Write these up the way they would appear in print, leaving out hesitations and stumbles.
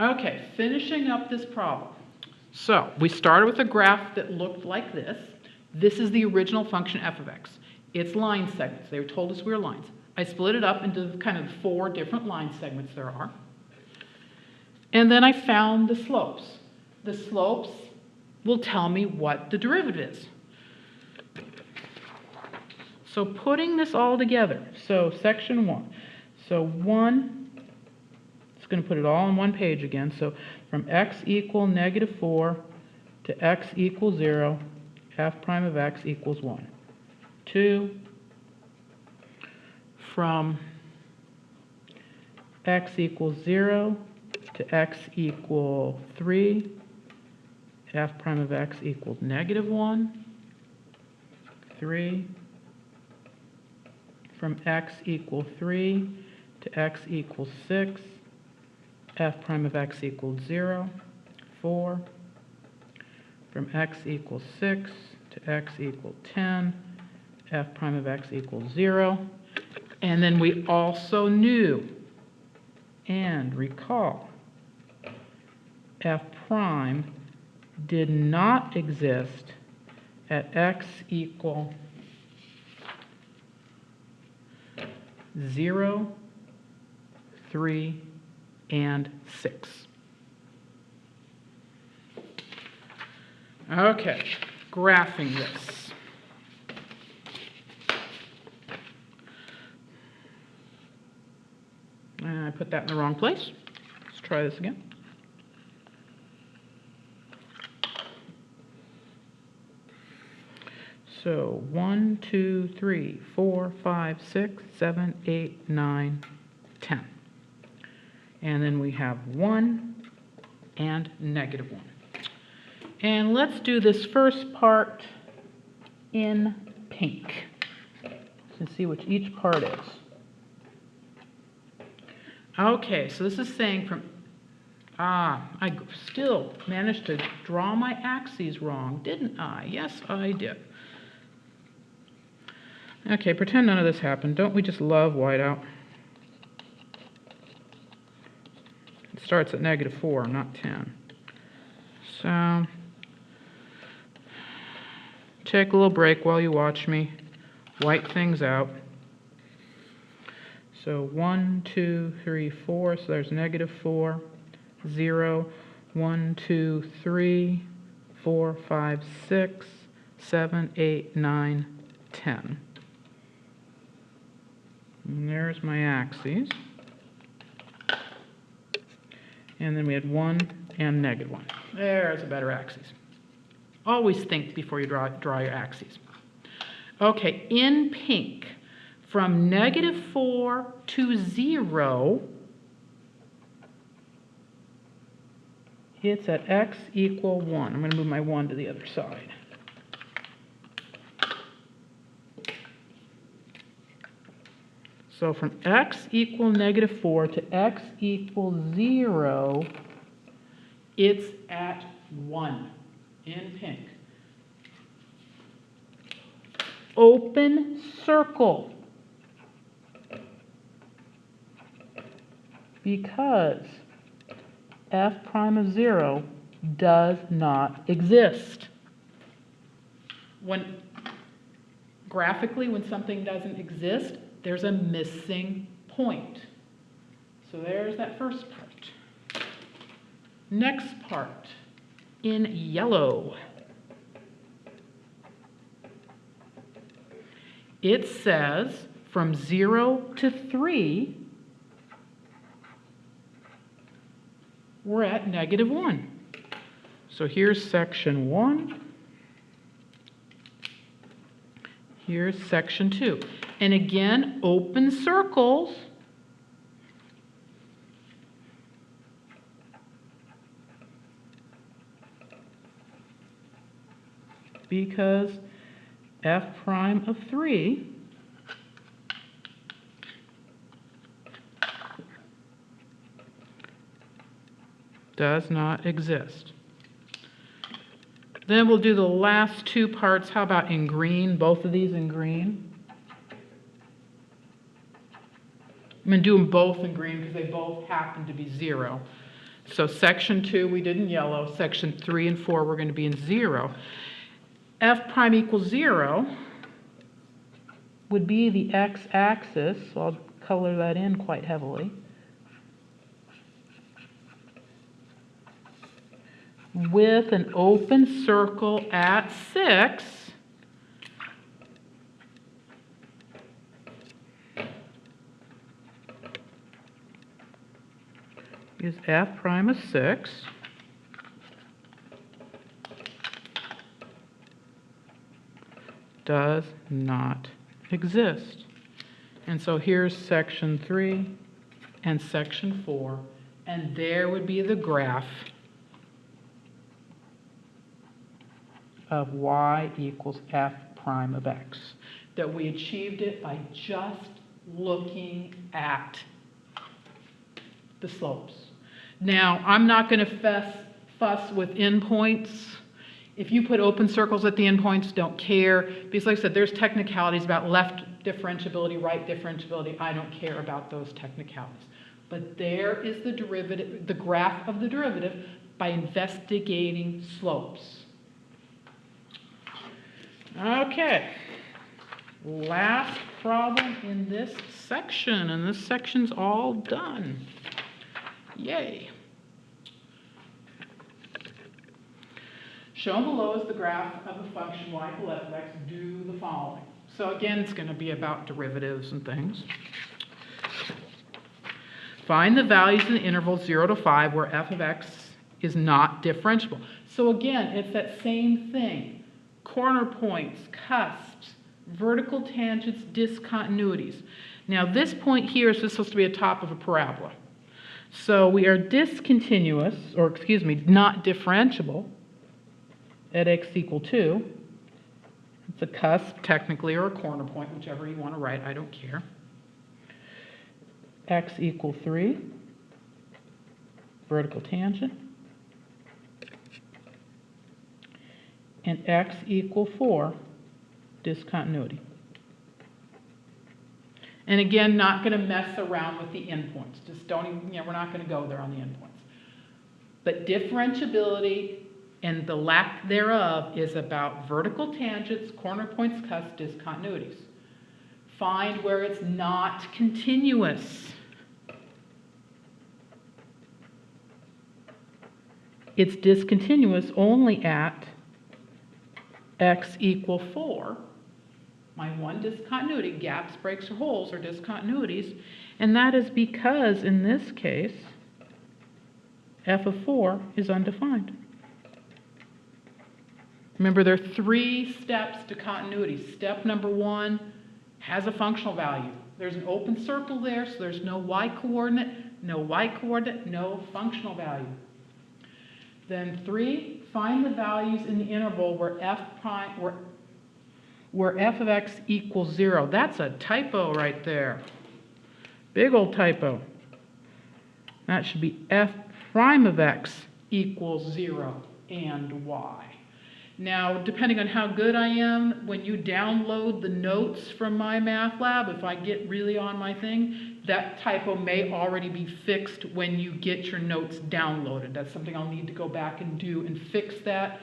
Okay, finishing up this problem. So we started with a graph that looked like this. This is the original function f of x. It's line segments. They told us we were lines. I split it up into kind of 4 different line segments there are. And then I found the slopes. The slopes will tell me what the derivative is. So putting this all together, so section 1. So 1, it's going to put it all on one page again. So from x equal -4 to x equals 0, f prime of x equals 1. 2, from x equals 0 to x equal 3, f prime of x equals -1. 3, from x equals 3 to x equals 6, f prime of x equals 0. 4, from x equals 6 to x equals 10, f prime of x equals 0. And then we also knew and recall f prime did not exist at x equal 0, 3, and 6. Okay, graphing this. I put that in the wrong place. Let's try this again. So 1, 2, 3, 4, 5, 6, 7, 8, 9, 10. And then we have 1 and -1. And let's do this first part in pink and see what each part is. Okay, so this is saying from, I still managed to draw my axes wrong, didn't I? Yes, I did. Okay, pretend none of this happened. Don't we just love whiteout? It starts at -4, not 10. So, take a little break while you watch me white things out. So 1, 2, 3, 4, so there's -4, 0, 1, 2, 3, 4, 5, 6, 7, 8, 9, 10. And there's my axes. And then we had 1 and -1. There's a better axis. Always think before you draw your axes. Okay, in pink, from -4 to 0, it's at x equal 1. I'm going to move my 1 to the other side. So from x equal -4 to x equals 0, it's at 1 in pink. Open circle. Because f prime of 0 does not exist. Graphically, when something doesn't exist, there's a missing point. So there's that first part. Next part, in yellow. It says from 0 to 3, we're at -1. So here's section 1. Here's section 2. And again, open circles. Because f prime of 3 does not exist. Then we'll do the last 2 parts. How about in green? Both of these in green. I'm going to do them both in green because they both happen to be 0. So section 2 we did in yellow, section 3 and 4 we're going to be in 0. F prime equals 0 would be the x-axis, so I'll color that in quite heavily, with an open circle at 6, is f prime of 6. Does not exist. And so here's section 3 and section 4, and there would be the graph of y equals f prime of x. That we achieved it by just looking at the slopes. Now, I'm not going to fuss with endpoints. If you put open circles at the endpoints, don't care. Because like I said, there's technicalities about left differentiability, right differentiability. I don't care about those technicalities. But there is the derivative, the graph of the derivative by investigating slopes. Okay. Last problem in this section, and this section's all done. Yay. Shown below is the graph of the function y equal f of x. Do the following. So again, it's going to be about derivatives and things. Find the values in the interval 0 to 5 where f of x is not differentiable. So again, it's that same thing. Corner points, cusps, vertical tangents, discontinuities. Now this point here is supposed to be a top of a parabola. So we are discontinuous, or excuse me, not differentiable at x equal 2. It's a cusp, technically, or a corner point, whichever you want to write, I don't care. X equal 3, vertical tangent. And x equal 4, discontinuity. And again, not going to mess around with the endpoints. Just don't even, we're not going to go there on the endpoints. But differentiability and the lack thereof is about vertical tangents, corner points, cusps, discontinuities. Find where it's not continuous. It's discontinuous only at x equal 4. My one discontinuity, gaps, breaks, or holes are discontinuities, and that is because in this case, f of 4 is undefined. Remember, there are 3 steps to continuity. Step number 1 has a functional value. There's an open circle there, so there's no y-coordinate, no functional value. Then 3, find the values in the interval where f of x equals 0. That's a typo right there. Big old typo. That should be f prime of x equals 0 and y. Now, depending on how good I am, when you download the notes from my math lab, if I get really on my thing, that typo may already be fixed when you get your notes downloaded. That's something I'll need to go back and do and fix that.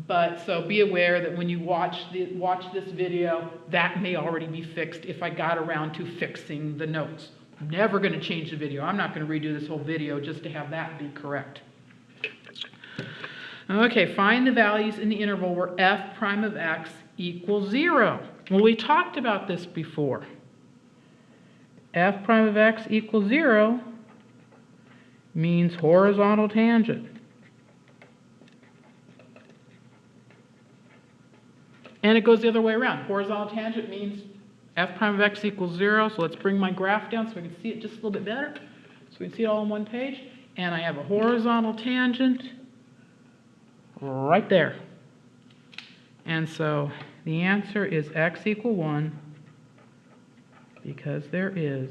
But so be aware that when you watch this video, that may already be fixed if I got around to fixing the notes. I'm never going to change the video. I'm not going to redo this whole video just to have that be correct. Okay, find the values in the interval where f prime of x equals 0. Well, we talked about this before. F prime of x equals 0 means horizontal tangent. And it goes the other way around. Horizontal tangent means f prime of x equals 0. So let's bring my graph down so we can see it just a little bit better. So we can see it all on one page. And I have a horizontal tangent right there. And so the answer is x equal 1 because there is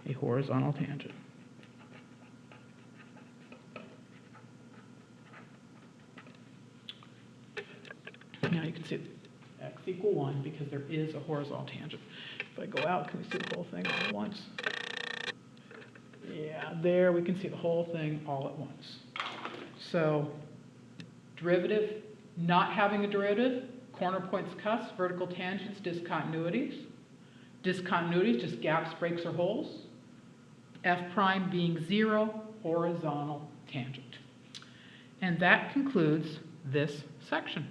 a horizontal tangent. Now you can see x equal 1 because there is a horizontal tangent. If I go out, can we see the whole thing all at once? Yeah. Now there we can see the whole thing all at once. So derivative, not having a derivative, corner points, cusps, vertical tangents, discontinuities. Discontinuities, just gaps, breaks, or holes. F prime being 0, horizontal tangent. And that concludes this section.